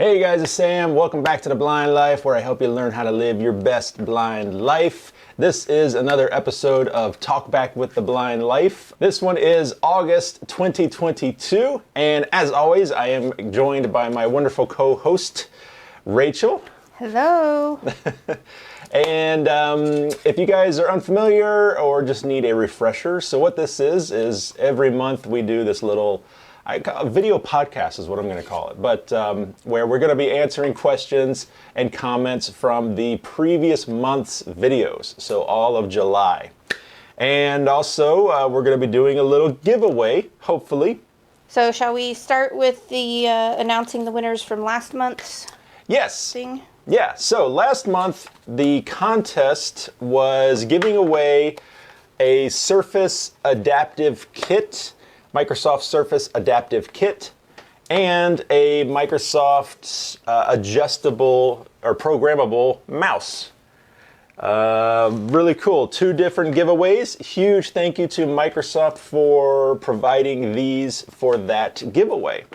Hey guys, it's Sam. Welcome back to The Blind Life, where I help you learn how to live your best blind life. This is another episode of Talk Back with The Blind Life. This one is August 2022, and as always, I am joined by my wonderful co-host, Rachel. Hello. And if you guys are unfamiliar or just need a refresher, so what this is every month we do this little video podcast is what I'm going to call it, but where we're going to be answering questions and comments from the previous month's videos, so all of July. And also, we're going to be doing a little giveaway, hopefully. So shall we start with the announcing the winners from last month's thing? Yeah, so last month the contest was giving away a Surface Adaptive Kit, Microsoft Surface Adaptive Kit, and a Microsoft adjustable or programmable mouse. Really cool. 2 different giveaways. Huge thank you to Microsoft for providing these for that giveaway.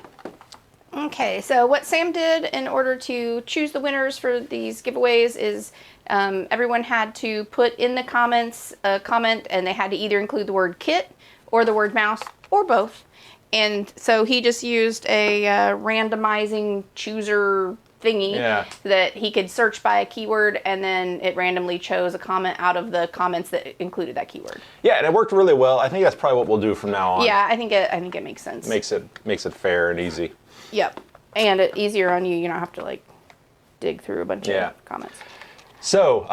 Okay, so what Sam did in order to choose the winners for these giveaways is everyone had to put in the comments a comment, and they had to either include the word kit or the word mouse or both. And so he just used a randomizing chooser thingy that he could search by a keyword, and then it randomly chose a comment out of the comments that included that keyword. Yeah, and it worked really well. I think that's probably what we'll do from now on. Yeah, I think it makes sense. Makes it fair and easy. Yep, and it easier on you. You don't have to like dig through a bunch of comments. So,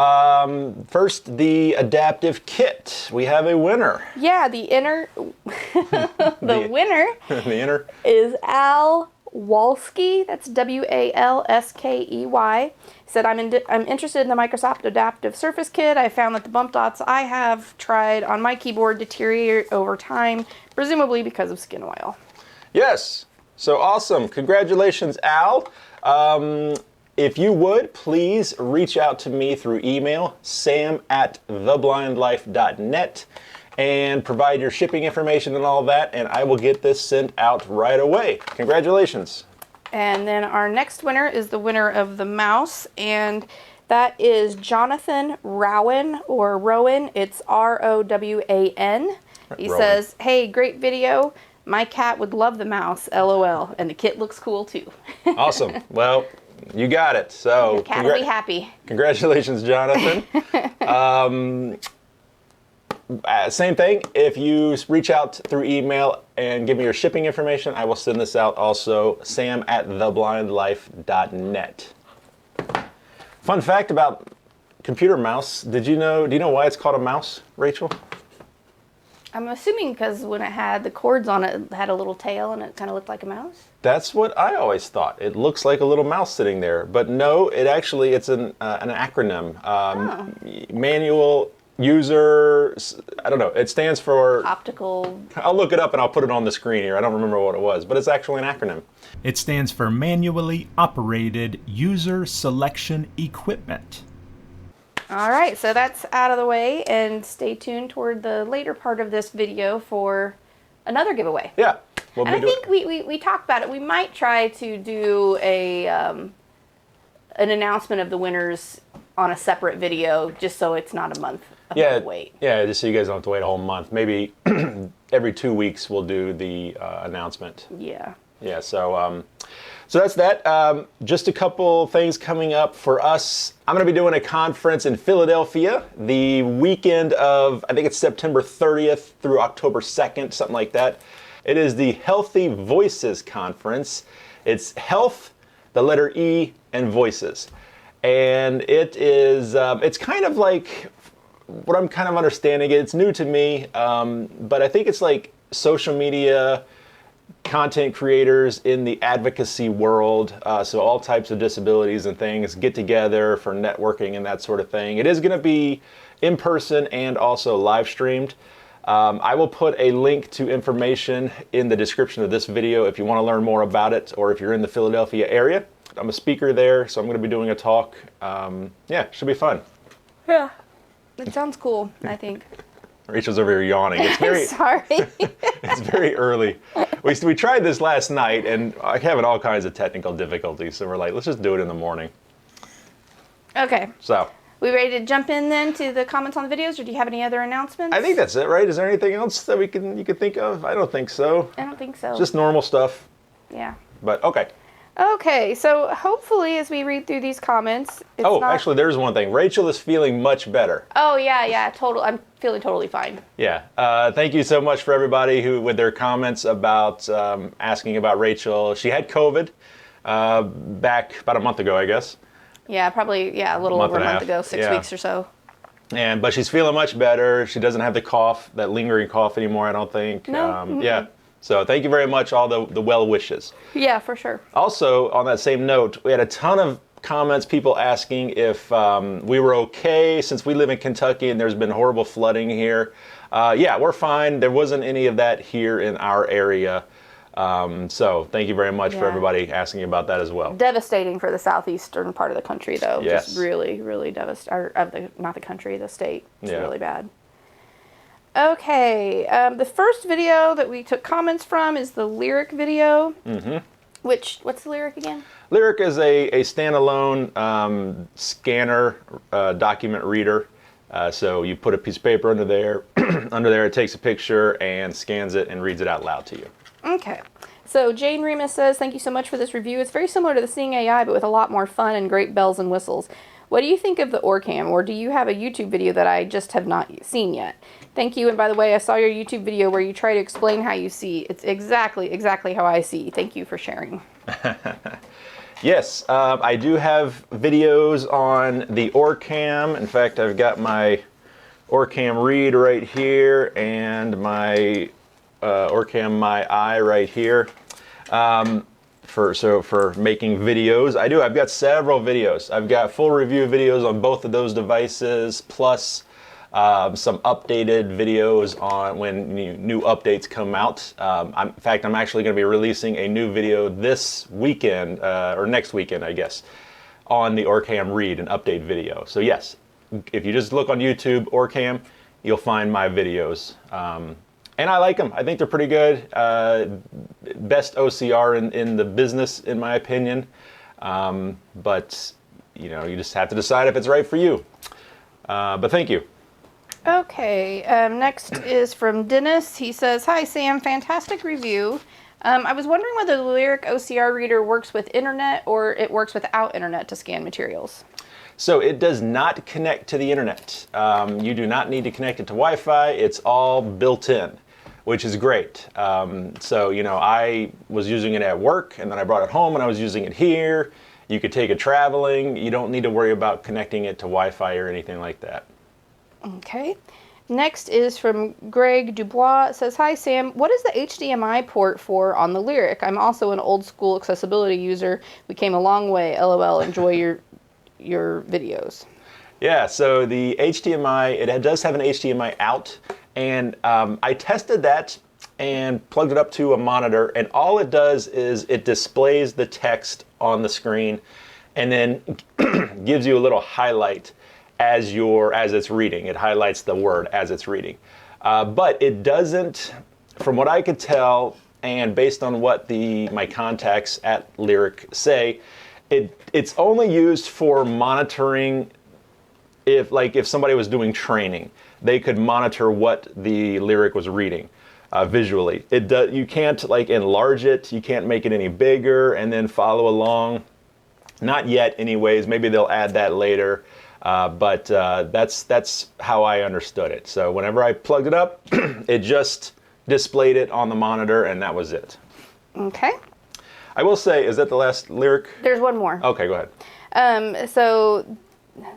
first, the adaptive kit. We have a winner. Yeah, the winner the inner is Al Walsky. That's Walskey. Said, I'm interested in the Microsoft Adaptive Surface Kit. I found that the bump dots I have tried on my keyboard deteriorate over time, presumably because of skin oil. Yes. So awesome. Congratulations, Al. If you would, please reach out to me through email, sam@theblindlife.net, and provide your shipping information and all that, and I will get this sent out right away. Congratulations. And then our next winner is the winner of the mouse, and that is Jonathan Rowan, or Rowan. It's R-O-W-A-N. He says, hey, great video. My cat would love the mouse, LOL, and the kit looks cool too. Awesome. Well, you got it. So the cat will be happy. Congratulations, Jonathan. Same thing. If you reach out through email and give me your shipping information, I will send this out also, sam@theblindlife.net. Fun fact about computer mouse. Do you know why it's called a mouse, Rachel? I'm assuming because when it had the cords on it, it had a little tail and it kind of looked like a mouse? That's what I always thought. It looks like a little mouse sitting there. But no, it's an acronym. Manual user, I don't know. It stands for... Optical... I'll look it up and I'll put it on the screen here. I don't remember what it was, but it's actually an acronym. It stands for Manually Operated User Selection Equipment. All right, so that's out of the way, and stay tuned toward the later part of this video for another giveaway. Yeah. And I think we talked about it. We might try to do an announcement of the winners on a separate video, just so it's not a month of wait. Yeah, just so you guys don't have to wait a whole month. Maybe every 2 weeks we'll do the announcement. Yeah. Yeah, so that's that. Just a couple things coming up for us. I'm going to be doing a conference in Philadelphia the weekend of, I think it's September 30th through October 2nd, something like that. It is the Healthy Voices Conference. It's health, the letter E, and voices. And it is, it's kind of like what I'm kind of understanding. It's new to me, but I think it's like social media content creators in the advocacy world, so all types of disabilities and things get together for networking and that sort of thing. It is going to be in person and also live streamed. I will put a link to information in the description of this video if you want to learn more about it, or if you're in the Philadelphia area. I'm a speaker there, so I'm going to be doing a talk. Yeah, should be fun. Yeah, it sounds cool, I think. Rachel's over here yawning. It's very sorry. It's very early. we tried this last night, and I'm having all kinds of technical difficulties. So we're like, let's just do it in the morning. Okay. So We ready to jump in then to the comments on the videos, or do you have any other announcements? I think that's it, right? Is there anything else that you could think of? I don't think so. I don't think so. Just normal stuff. Yeah. But okay. Okay, so hopefully as we read through these comments, it's Actually, there's one thing. Rachel is feeling much better. Oh yeah, I'm feeling totally fine. Yeah. Thank you so much for everybody who, with their comments about asking about Rachel. She had COVID back about a month ago, I guess. Yeah, probably a little over a month ago, 6 Yeah. weeks or so. But she's feeling much better. She doesn't have the cough, that lingering cough anymore, I don't think. No. Yeah. So thank you very much, all the well wishes. Yeah, for sure. Also, on that same note, we had a ton of comments, people asking if we were okay since we live in Kentucky and there's been horrible flooding here. Yeah, we're fine. There wasn't any of that here in our area. So thank you very much for Yeah. everybody asking about that as well. Devastating for the southeastern part of the country, though. Yes. Just really, really devastating. Not the country, the state. It's Yeah. really bad. Okay, the first video that we took comments from is the Lyric video. Mm-hmm. What's the Lyric again? Lyric is a standalone scanner document reader. So you put a piece of paper under there. Under there, it takes a picture and scans it and reads it out loud to you. Okay. So Jane Remus says, thank you so much for this review. It's very similar to the Seeing AI, but with a lot more fun and great bells and whistles. What do you think of the Orcam, or do you have a YouTube video that I just have not seen yet? Thank you, and by the way, I saw your YouTube video where you try to explain how you see. It's exactly how I see. Thank you for sharing. Yes, I do have videos on the Orcam. In fact, I've got my Orcam Read right here and my Orcam My Eye right here. For making videos. I've got several videos. I've got full review videos on both of those devices, plus some updated videos on when new updates come out. In fact, I'm actually going to be releasing a new video this weekend, or next weekend, I guess, on the Orcam Read, an update video. So yes, if you just look on YouTube, Orcam, you'll find my videos. And I like them. I think they're pretty good. Best OCR in the business, in my opinion. But you just have to decide if it's right for you. But thank you. Okay, next is from Dennis. He says, hi Sam, fantastic review. I was wondering whether the Lyric OCR reader works with internet or it works without internet to scan materials. So it does not connect to the internet. You do not need to connect it to Wi-Fi. It's all built in, which is great. So I was using it at work, and then I brought it home, and I was using it here. You could take it traveling. You don't need to worry about connecting it to Wi-Fi or anything like that. Okay. Next is from Greg Dubois. It says, hi Sam, what is the HDMI port for on the Lyric? I'm also an old school accessibility user. We came a long way. LOL. Enjoy your videos. Yeah, so the HDMI, it does have an HDMI out, and I tested that and plugged it up to a monitor, and all it does is it displays the text on the screen and then gives you a little highlight as it's reading. It highlights the word as it's reading. But it doesn't, from what I could tell, and based on what my contacts at Lyric say, it's only used for monitoring. If somebody was doing training, they could monitor what the Lyric was reading visually. You can't enlarge it. You can't make it any bigger and then follow along. Not yet, anyways. Maybe they'll add that later. But that's how I understood it. So whenever I plugged it up, it just displayed it on the monitor, and that was it. Okay. I will say, is that the last Lyric? There's one more. Okay, go ahead. So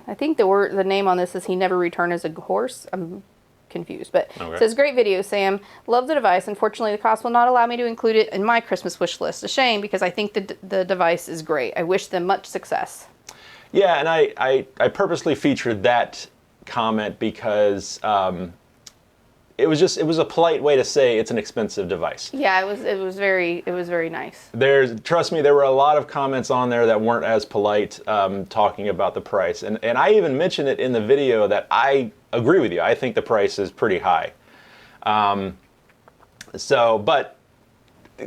I think the name on this is He Never Returned as a Horse. I'm confused, but Okay. It says, great video, Sam. Love the device. Unfortunately, the cost will not allow me to include it in my Christmas wish list. A shame, because I think the device is great. I wish them much success. Yeah, and I purposely featured that comment because it was a polite way to say it's an expensive device. Yeah, it was very nice. Trust me, there were a lot of comments on there that weren't as polite, talking about the price, and I even mentioned it in the video that I agree with you. I think the price is pretty high. But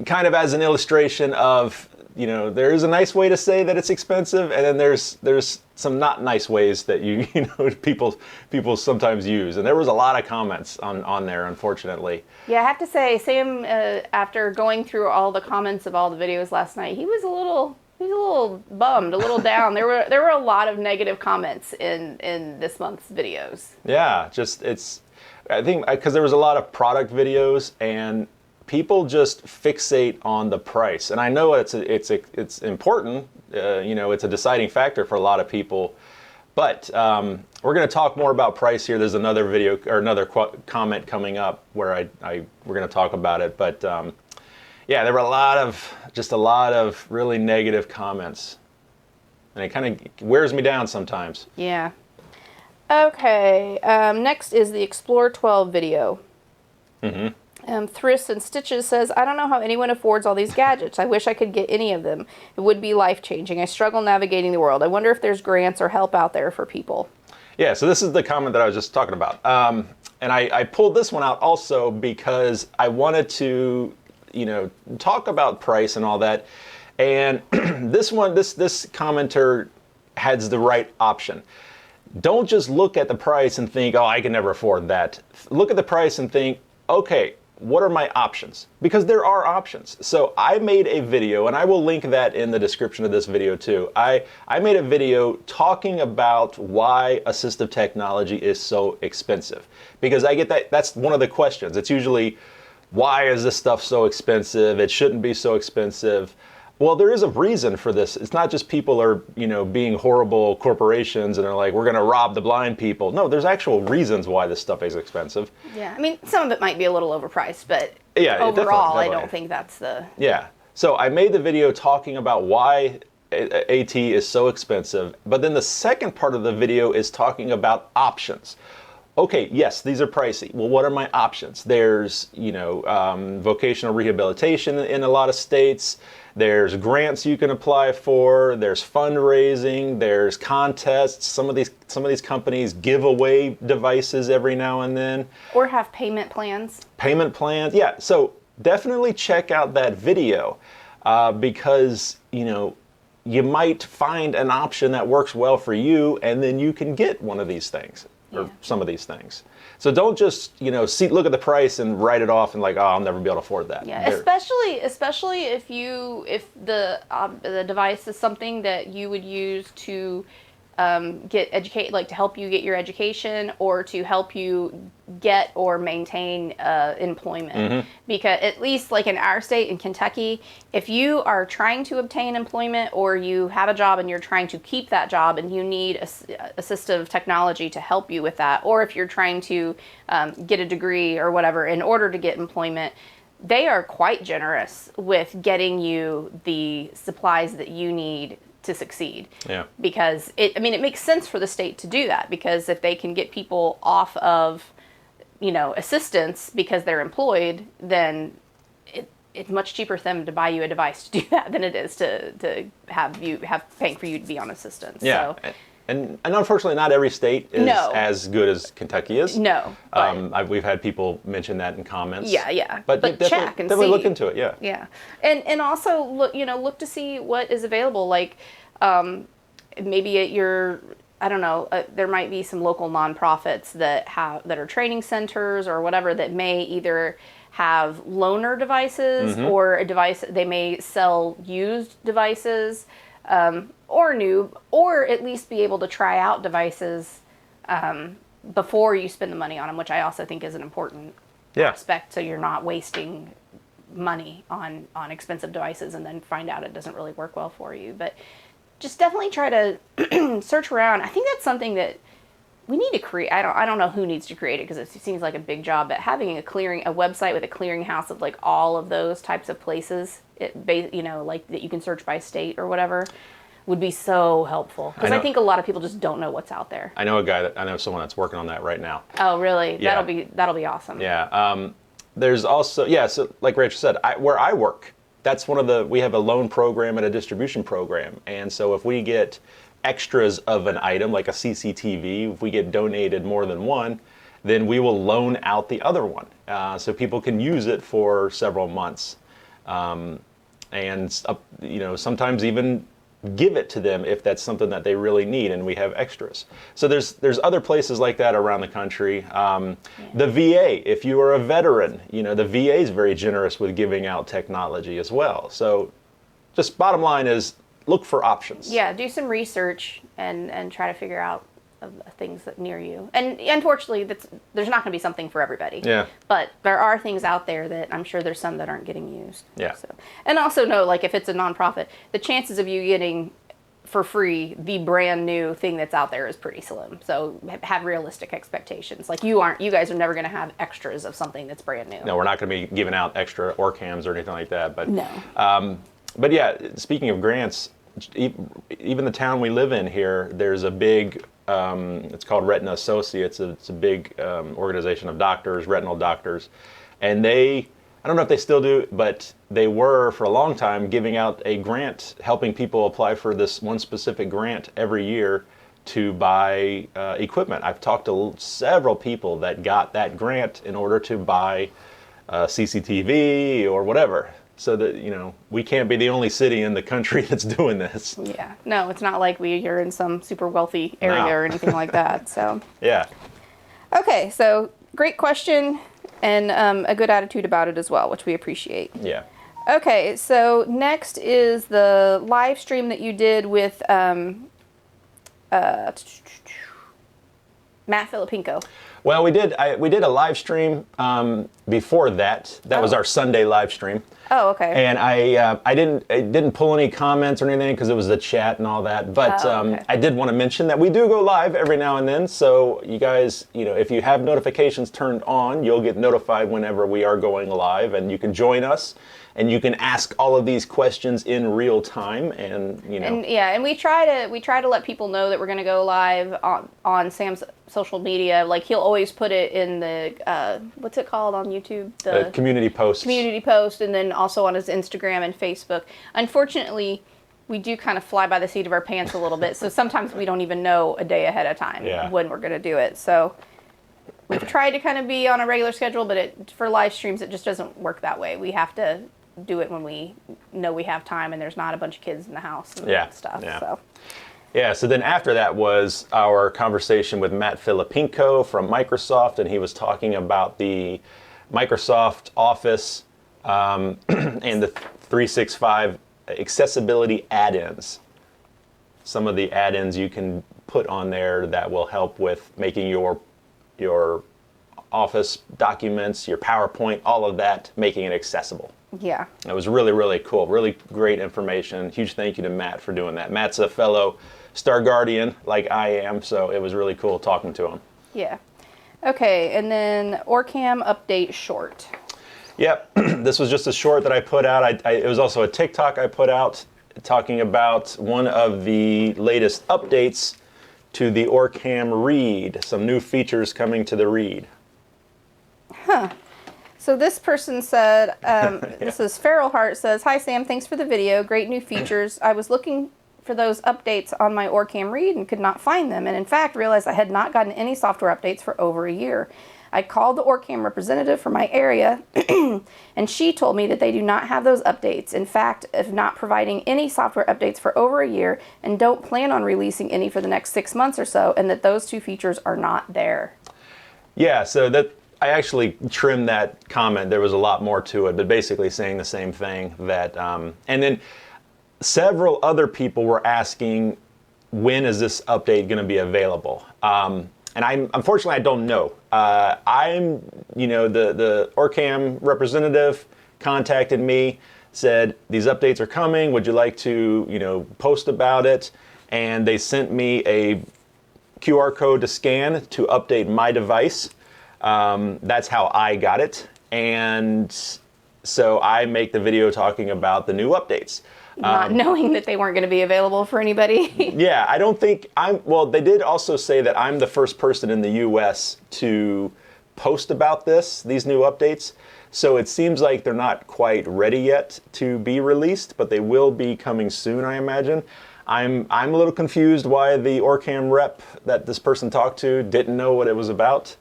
kind of as an illustration of, there is a nice way to say that it's expensive, and then there's some not nice ways that people sometimes use. And there was a lot of comments on there, unfortunately. Yeah, I have to say, Sam, after going through all the comments of all the videos last night, he was a little bummed, a little down. There were a lot of negative comments in this month's videos. Yeah, I think because there was a lot of product videos, and people just fixate on the price. And I know it's important. It's a deciding factor for a lot of people. But we're going to talk more about price here. There's another video or another comment coming up where we're going to talk about it. But yeah, there were a lot of really negative comments, and it kind of wears me down sometimes. Yeah. Okay. Next is the Explore 12 video. Mm-hmm. Thriss and Stitches says, I don't know how anyone affords all these gadgets. I wish I could get any of them. It would be life-changing. I struggle navigating the world. I wonder if there's grants or help out there for people. Yeah, so this is the comment that I was just talking about. And I pulled this one out also because I wanted to, talk about price and all that. And this commenter has the right option. Don't just look at the price and think, oh, I can never afford that. Look at the price and think, okay, what are my options? Because there are options. So I made a video, and I will link that in the description of this video too. I made a video talking about why assistive technology is so expensive. Because I get that's one of the questions. It's usually, why is this stuff so expensive? It shouldn't be so expensive. Well, there is a reason for this. It's not just people are, being horrible corporations and they're like, we're going to rob the blind people. No, there's actual reasons why this stuff is expensive. Yeah, I mean, some of it might be a little overpriced, but yeah, overall, definitely. I don't think that's the... Yeah. So I made the video talking about why AT is so expensive, but then the second part of the video is talking about options. Okay, yes, these are pricey. Well, what are my options? There's, vocational rehabilitation in a lot of states. There's grants you can apply for. There's fundraising. There's contests. Some of these companies give away devices every now and then. Or have payment plans. Payment plans, yeah. So definitely check out that video because you might find an option that works well for you, and then you can get one of these things. Or some of these things. So don't just, look at the price and write it off and like, oh, I'll never be able to afford that. Yeah, especially if the device is something that you would use to to help you get your education or to help you get or maintain employment. Mm-hmm. Because at least like in our state, in Kentucky, if you are trying to obtain employment or you have a job and you're trying to keep that job and you need assistive technology to help you with that, or if you're trying to get a degree or whatever in order to get employment, they are quite generous with getting you the supplies that you need to succeed. Yeah. Because it makes sense for the state to do that, because if they can get people off of, assistance because they're employed, then it's much cheaper for them to buy you a device to do that than it is to have paying for you to be on assistance. Yeah. So, and unfortunately, not every state is as good as Kentucky is. No. We've had people mention that in comments. Yeah. But check and definitely see. Look into it. Yeah. Yeah, and also look to see what is available. Like, maybe at your, I don't know, there might be some local nonprofits that are training centers or whatever that may either have loaner devices mm-hmm. or a device. They may sell used devices. Or new, or at least be able to try out devices before you spend the money on them, which I also think is an important aspect, so you're not wasting money on expensive devices and then find out it doesn't really work well for you. But just definitely try to search around. I think that's something that we need to create. I don't know who needs to create it because it seems like a big job, but having a website with a clearinghouse of like all of those types of places, like that you can search by state or whatever, would be so helpful, because I think a lot of people just don't know what's out there. I know someone that's working on that right now. Oh, really? Yeah. That'll be awesome. Yeah. There's also so like Rachel said, where I work, that's we have a loan program and a distribution program, and so if we get extras of an item like a CCTV, if we get donated more than one, then we will loan out the other one, so people can use it for several months. and sometimes even give it to them if that's something that they really need, and we have extras. So there's other places like that around the country. The VA, if you are a veteran, the VA is very generous with giving out technology as well. So just bottom line is look for options. Yeah, do some research and try to figure out things that near you. And unfortunately, there's not going to be something for everybody. Yeah. But there are things out there that I'm sure there's some that aren't getting used. Yeah. So, and also know, like, if it's a nonprofit, the chances of you getting for free the brand new thing that's out there is pretty slim. So have realistic expectations. Like, you guys are never going to have extras of something that's brand new. No, we're not going to be giving out extra OrCams or anything like that. But No. But yeah, speaking of grants, even the town we live in here, there's a big, it's called Retina Associates. It's a big organization of doctors, retinal doctors. And I don't know if they still do, but they were for a long time giving out a grant, helping people apply for this one specific grant every year to buy equipment. I've talked to several people that got that grant in order to buy CCTV or whatever. So that, we can't be the only city in the country that's doing this. Yeah. No, it's not like we're in some super wealthy area No. or anything like that. So. Yeah. Okay, so great question and a good attitude about it as well, which we appreciate. Yeah. Okay, so next is the live stream that you did with Matt Filipinko. Well, we did a live stream before that. That was our Sunday live stream. Oh, okay. And I didn't pull any comments or anything because it was a chat and all that. But okay. I did want to mention that we do go live every now and then. So you guys, if you have notifications turned on, you'll get notified whenever we are going live, and you can join us. And you can ask all of these questions in real time, and And we try to let people know that we're going to go live on Sam's social media. Like, he'll always put it in the what's it called on YouTube? The community posts. Community post, and then also on his Instagram and Facebook. Unfortunately, we do kind of fly by the seat of our pants a little bit, so sometimes we don't even know a day ahead of time when we're going to do it. So we've tried to kind of be on a regular schedule, but for live streams, it just doesn't work that way. We have to do it when we know we have time and there's not a bunch of kids in the house and stuff. Yeah. So. Yeah, so then after that was our conversation with Matt Filipinko from Microsoft, and he was talking about the Microsoft Office and the 365 accessibility add-ins. Some of the add-ins you can put on there that will help with making your Office documents, your PowerPoint, all of that, making it accessible. Yeah. It was really, really cool. Really great information. Huge thank you to Matt for doing that. Matt's a fellow Star Guardian like I am, so it was really cool talking to him. Yeah. Okay, and then OrCam update short. Yep, this was just a short that I put out. It was also a TikTok I put out talking about one of the latest updates to the OrCam Read. Some new features coming to the Read. So this person said, this is Feral Heart says, "Hi Sam, thanks for the video. Great new features. I was looking for those updates on my OrCam Read and could not find them, and in fact realized I had not gotten any software updates for over a year. I called the OrCam representative for my area and she told me that they do not have those updates. In fact, if not providing any software updates for over a year and don't plan on releasing any for the next 6 months or so, and that those two features are not there." Yeah, so that I actually trimmed that comment. There was a lot more to it, but basically saying the same thing. That and then several other people were asking, when is this update going to be available? And unfortunately I don't know. I'm the OrCam representative contacted me, said these updates are coming. Would you like to post about it? And they sent me a QR code to scan to update my device. That's how I got it, and so I make the video talking about the new updates. Not knowing that they weren't going to be available for anybody. Yeah, I don't think they did also say that I'm the first person in the US to post about these new updates. So it seems like they're not quite ready yet to be released, but they will be coming soon, I imagine. I'm a little confused why the OrCam rep that this person talked to didn't know what it was about.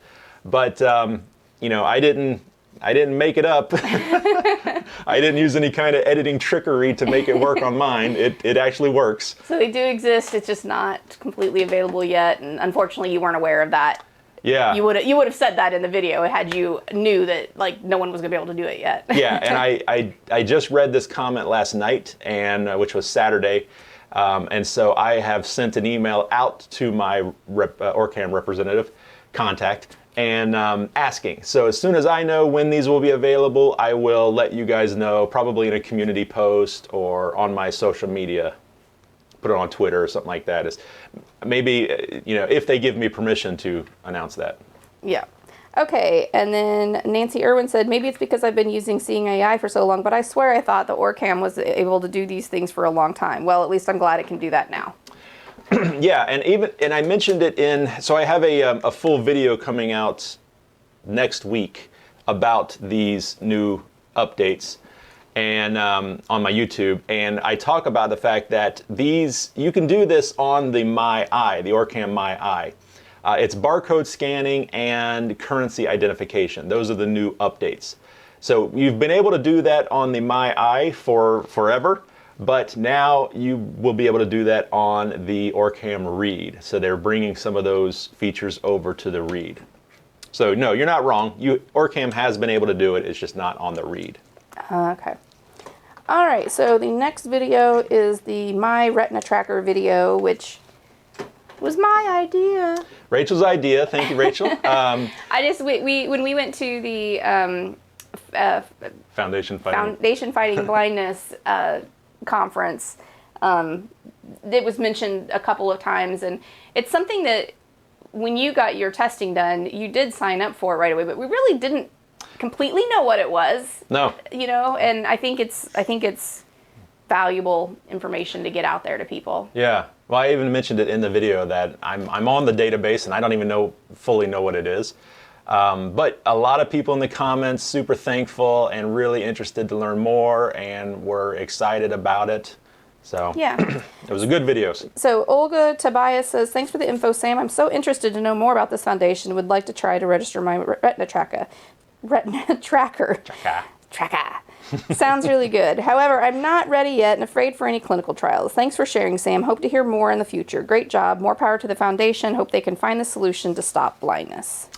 But, I didn't I didn't make it up. I didn't use any kind of editing trickery to make it work on mine. It actually works. So they do exist. It's just not completely available yet, and unfortunately, you weren't aware of that. Yeah. You would have said that in the video had you knew that like no one was gonna be able to do it yet. Yeah, and I just read this comment last night, and which was Saturday, and so I have sent an email out to my OrCam representative contact and asking. So as soon as I know when these will be available, I will let you guys know, probably in a community post or on my social media. Put it on Twitter or something like that. Is maybe if they give me permission to announce that. Yeah. Okay, and then Nancy Irwin said, maybe it's because I've been using Seeing AI for so long, but I swear I thought the OrCam was able to do these things for a long time. Well, at least I'm glad it can do that now. Yeah, and I mentioned it so I have a full video coming out next week about these new updates and on my YouTube, and I talk about the fact that you can do this on the My Eye, the OrCam My Eye. It's barcode scanning and currency identification. Those are the new updates. So you've been able to do that on the My Eye for forever, but now you will be able to do that on the OrCam Read. So they're bringing some of those features over to the Read. So no, you're not wrong. OrCam has been able to do it. It's just not on the Read. Okay. All right, so the next video is the My Retina Tracker video, which was my idea. Rachel's idea. Thank you, Rachel. We when we went to the Foundation Fighting Blindness conference, it was mentioned a couple of times, and it's something that when you got your testing done, you did sign up for it right away, but we really didn't completely know what it was. No. And I think it's valuable information to get out there to people. Yeah. Well, I even mentioned it in the video that I'm on the database and I don't even fully know what it is. But a lot of people in the comments super thankful and really interested to learn more and were excited about it. So yeah, it was a good video. So Olga Tobias says, thanks for the info, Sam. I'm so interested to know more about this foundation. Would like to try to register my retina tracker. Sounds really good. However, I'm not ready yet and afraid for any clinical trials. Thanks for sharing, Sam. Hope to hear more in the future. Great job. More power to the foundation. Hope they can find the solution to stop blindness.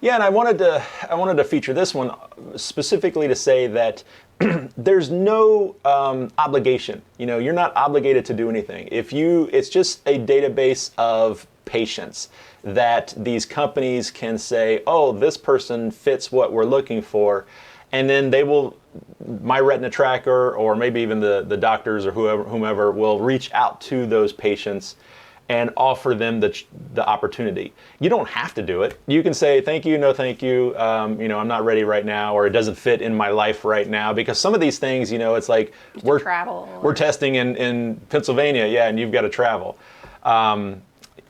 Yeah, and I wanted to feature this one specifically to say that there's no obligation. You're not obligated to do anything. It's just a database of patients that these companies can say, oh, this person fits what we're looking for, and then My Retina Tracker, or maybe even the doctors or whomever will reach out to those patients and offer them the opportunity. You don't have to do it. You can say, thank you, no thank you, I'm not ready right now, or it doesn't fit in my life right now, because some of these things, it's like we're testing in Pennsylvania, yeah, and you've got to travel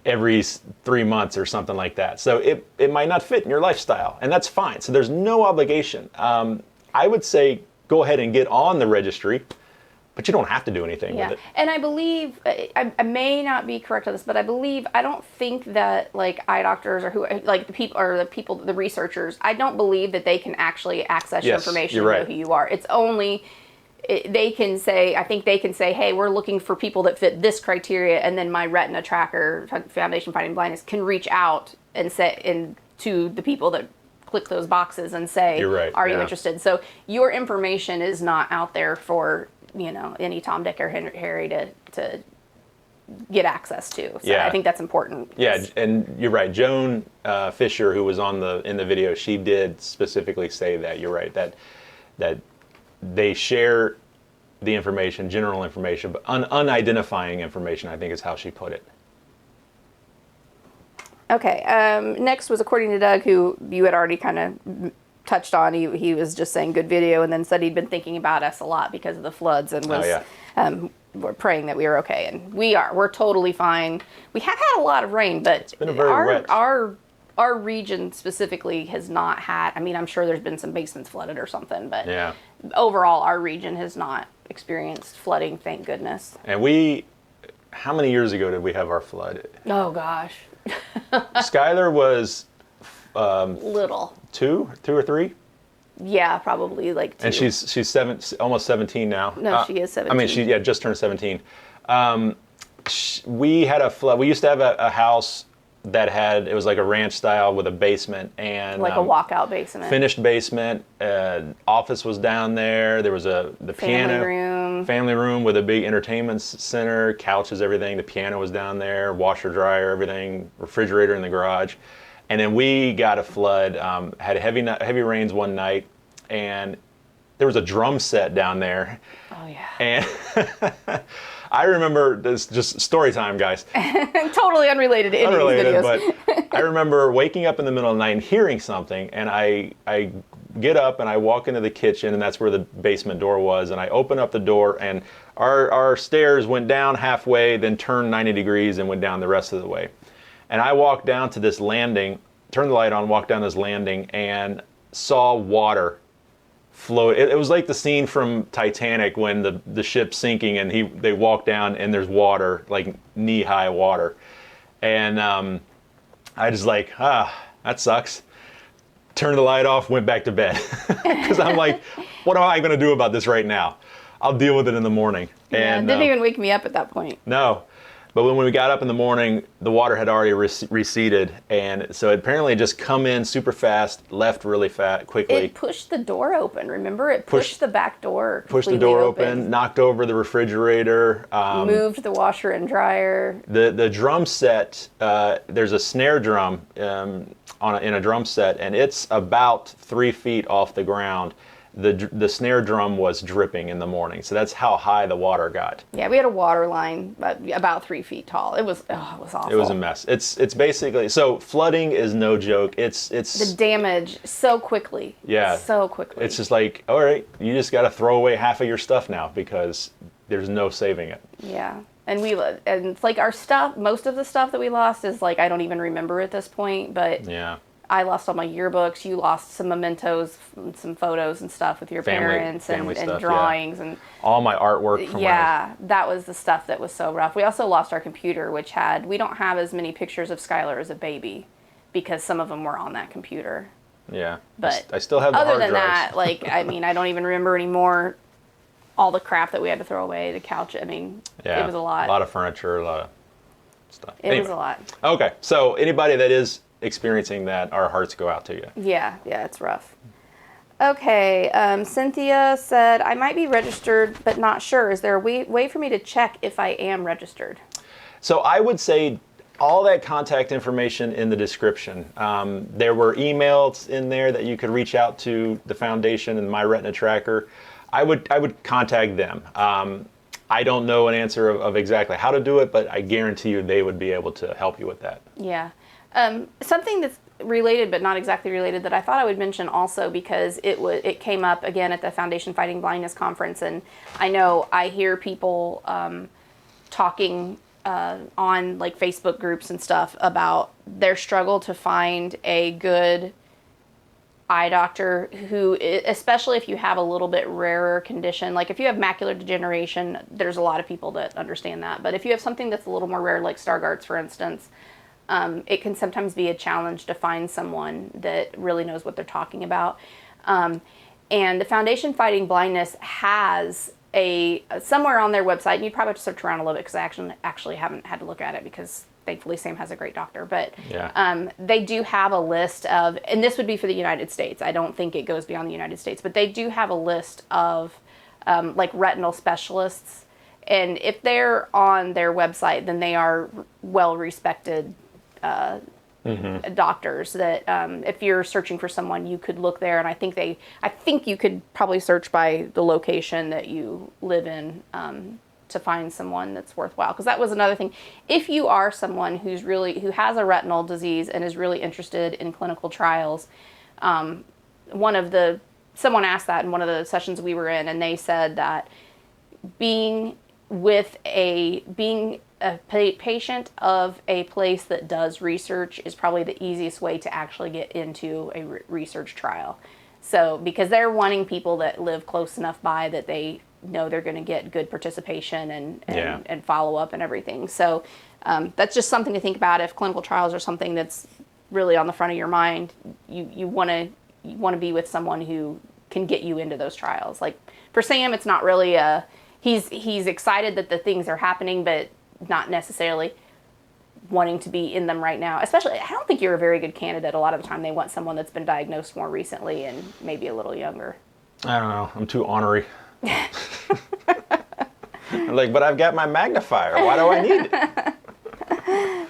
every 3 months or something like that. So it might not fit in your lifestyle, and that's fine. So there's no obligation. I would say go ahead and get on the registry, but you don't have to do anything with it. And I believe, I may not be correct on this, but I don't think that like eye doctors or the researchers, I don't believe that they can actually access your information and know who you are. It's only, they can say, hey, we're looking for people that fit this criteria, and then My Retina Tracker, Foundation Fighting Blindness, can reach out and to the people that click those boxes and say, are you interested? So your information is not out there for any Tom, Dick, or Harry to get access to. So I think that's important. Yeah, and you're right. Joan Fisher, who was in the video, she did specifically say that. You're right, that they share the information, general information, but unidentifying information, I think is how she put it. Okay, next was according to Doug, who you had already kind of touched on. He was just saying good video, and then said he'd been thinking about us a lot because of the floods, and was we're praying that we were okay, and we're totally fine. We have had a lot of rain, but it's been a very wet. Our region specifically has not had, I'm sure there's been some basements flooded or something, but overall our region has not experienced flooding, thank goodness. And how many years ago did we have our flood? Oh gosh. Skylar was little. two or three? Yeah, probably like 2. And she's almost 17 now. No, she is 17. I mean, she just turned 17. We had a flood. We used to have a house that it was like a ranch style with a basement and like a walkout basement. finished basement. Office was down there. There was the piano room. family room with a big entertainment center, couches, everything. The piano was down there, washer, dryer, everything, refrigerator in the garage. And then we got a flood, had heavy rains one night, and there was a drum set down there. Oh, yeah. And I remember this, just story time, guys. Totally unrelated to any of these videos. But I remember waking up in the middle of the night and hearing something, and I get up and I walk into the kitchen, and that's where the basement door was, and I open up the door, and our stairs went down halfway, then turned 90 degrees and went down the rest of the way. And I walked down to this landing, turned the light on, walked down this landing, and saw water float. It was like the scene from Titanic when the ship's sinking and they walk down and there's water, like knee-high water. And I just like, that sucks. Turned the light off, went back to bed. Because I'm like, what am I going to do about this right now? I'll deal with it in the morning. Yeah, And didn't even wake me up at that point. No. But when we got up in the morning, the water had already receded, and so it apparently just come in super fast, left really quickly. It pushed the door open. Remember, it pushed the back door. Pushed the door open, knocked over the refrigerator. Moved the washer and dryer. The drum set. There's a snare drum in a drum set, and it's about 3 feet off the ground. The snare drum was dripping in the morning, so that's how high the water got. Yeah, we had a water line about 3 feet tall. It was awful. It was a mess. It's basically, so flooding is no joke. It's the damage so quickly. Yeah, so quickly. It's just like, all right, you just got to throw away half of your stuff now because there's no saving it. Yeah, and it's like our stuff. Most of the stuff that we lost is like I don't even remember at this point, but yeah. I lost all my yearbooks. You lost some mementos, some photos and stuff with your parents and stuff, drawings and all my artwork from that was the stuff that was so rough. We also lost our computer, which we don't have as many pictures of Skylar as a baby because some of them were on that computer. Yeah, but I still have the other hard than drives. that, like I mean, I don't even remember anymore. All the crap that we had to throw away, the couch. I mean, it was a lot. A lot of furniture, a lot of stuff. It was a lot. Okay, so anybody that is experiencing that, our hearts go out to you. Yeah, it's rough. Okay, Cynthia said, I might be registered, but not sure. Is there a way for me to check if I am registered? So I would say all that contact information in the description. There were emails in there that you could reach out to the foundation and My Retina Tracker. I would contact them. I don't know an answer of exactly how to do it, but I guarantee you they would be able to help you with that. Yeah. Something that's related but not exactly related that I thought I would mention also because it came up again at the Foundation Fighting Blindness conference, and I know I hear people talking on like Facebook groups and stuff about their struggle to find a good eye doctor who, especially if you have a little bit rarer condition, like if you have macular degeneration, there's a lot of people that understand that, but if you have something that's a little more rare, like Stargardt's for instance, it can sometimes be a challenge to find someone that really knows what they're talking about. And the Foundation Fighting Blindness has somewhere on their website, and you'd probably have to search around a little bit because I actually haven't had to look at it because thankfully Sam has a great doctor, but they do have a list of, and this would be for the United States. I don't think it goes beyond the United States, but they do have a list of like retinal specialists. And if they're on their website, then they are well-respected doctors that if you're searching for someone, you could look there, and I think you could probably search by the location that you live in to find someone that's worthwhile. Because that was another thing. If you are someone who has a retinal disease and is really interested in clinical trials, someone asked that in one of the sessions we were in, and they said that being a patient of a place that does research is probably the easiest way to actually get into a research trial. So, because they're wanting people that live close enough by that they know they're going to get good participation and follow up and everything. So, that's just something to think about. If clinical trials are something that's really on the front of your mind, you want to be with someone who can get you into those trials. Like for Sam, it's not really he's excited that the things are happening, but not necessarily wanting to be in them right now. Especially, I don't think you're a very good candidate. A lot of the time they want someone that's been diagnosed more recently and maybe a little younger. I don't know. I'm too ornery. I'm like, but I've got my magnifier. Why do I need it?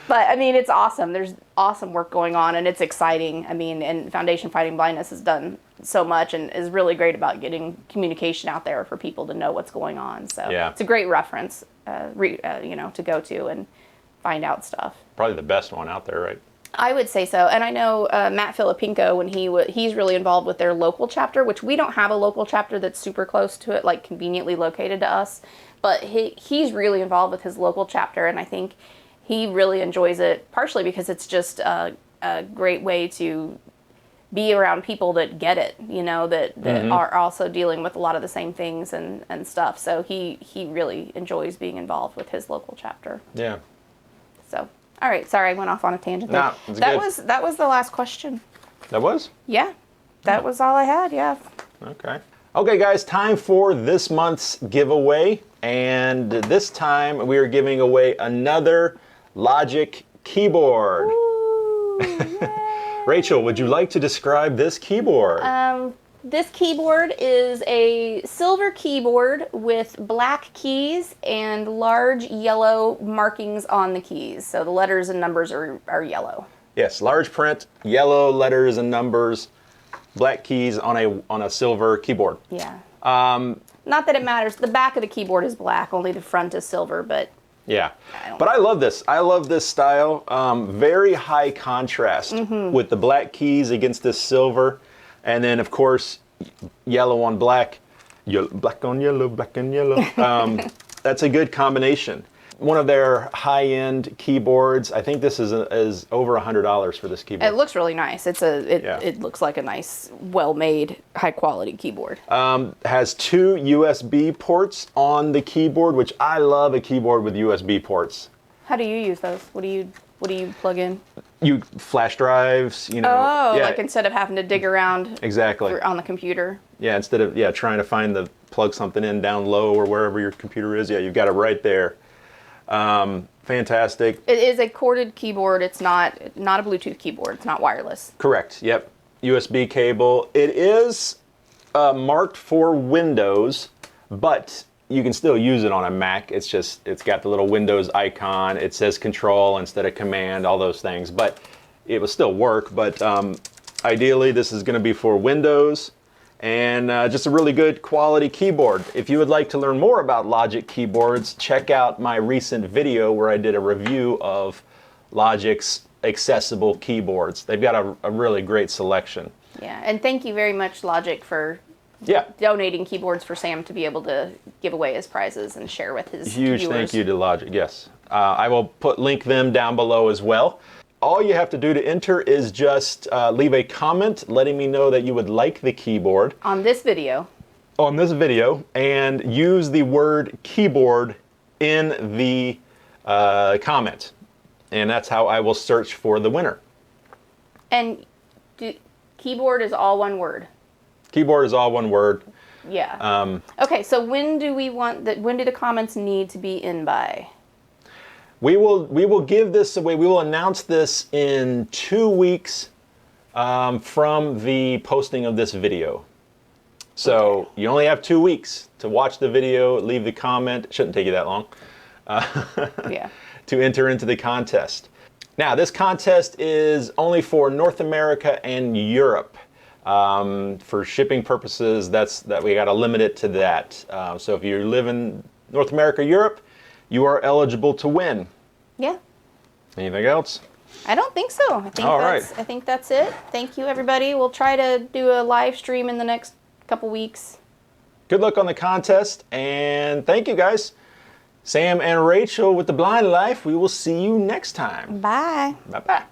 But I mean, it's awesome. There's awesome work going on, and it's exciting. I mean, and Foundation Fighting Blindness has done so much and is really great about getting communication out there for people to know what's going on. So Yeah. it's a great reference, to go to and find out stuff. Probably the best one out there, right? I would say so. And I know Matt Filipinko, when he's really involved with their local chapter, which we don't have a local chapter that's super close to it, like conveniently located to us. But he's really involved with his local chapter, and I think he really enjoys it, partially because it's just a great way to be around people that get it, that are also dealing with a lot of the same things and stuff. So he really enjoys being involved with his local chapter. Yeah. So, all right, sorry, I went off on a tangent there. No, it's good. That was the last question. That was? Yeah, that was all I had, yeah. Okay. Okay, guys, time for this month's giveaway. And this time we are giving away another Logic keyboard. Ooh, yay. Rachel, would you like to describe this keyboard? This keyboard is a silver keyboard with black keys and large yellow markings on the keys. So the letters and numbers are yellow. Yes, large print, yellow letters and numbers, black keys on a silver keyboard. Yeah. Not that it matters. The back of the keyboard is black, only the front is silver, but Yeah, but I love this. I love this style. Very high contrast with the black keys against this silver. And then, of course, yellow on black, black on yellow, black on yellow. That's a good combination. One of their high-end keyboards. I think this is over $100 for this keyboard. it looks really nice. It looks like a nice, well-made, high-quality keyboard. Has 2 USB ports on the keyboard, which I love a keyboard with USB ports. How do you use those? What do you plug in? You flash drives, Oh, yeah, like instead of having to dig around exactly. on the computer. Yeah, instead of trying to plug something in down low or wherever your computer is, you've got it right there. Fantastic. It is a corded keyboard. It's not a Bluetooth keyboard. It's not wireless. Correct. Yep. USB cable. It is marked for Windows, but you can still use it on a Mac. It's got the little Windows icon. It says Control instead of Command, all those things. But it will still work. But ideally, this is going to be for Windows. And just a really good quality keyboard. If you would like to learn more about Logic keyboards, check out my recent video where I did a review of Logic's accessible keyboards. They've got a really great selection. Yeah, and thank you very much, Logic, for Yeah. donating keyboards for Sam to be able to give away as prizes and share with his Huge viewers. thank you to Logic, yes. I will link them down below as well. All you have to do to enter is just leave a comment letting me know that you would like the keyboard On this video. and use the word keyboard in the comment. And that's how I will search for the winner. And keyboard is all one word. Keyboard is all one word. Yeah. Okay, so when do the comments need to be in by? We will give this away. We will announce this in 2 weeks from the posting of this video. So you only have 2 weeks to watch the video, leave the comment. It shouldn't take you that long. Yeah. To enter into the contest. Now, this contest is only for North America and Europe. For shipping purposes, that we got to limit it to that. So if you live in North America, Europe, you are eligible to win. Yeah. Anything else? I don't think so. I think that's it. Thank you, everybody. We'll try to do a live stream in the next couple weeks. Good luck on the contest, and thank you, guys. Sam and Rachel with The Blind Life. We will see you next time. Bye. Bye-bye.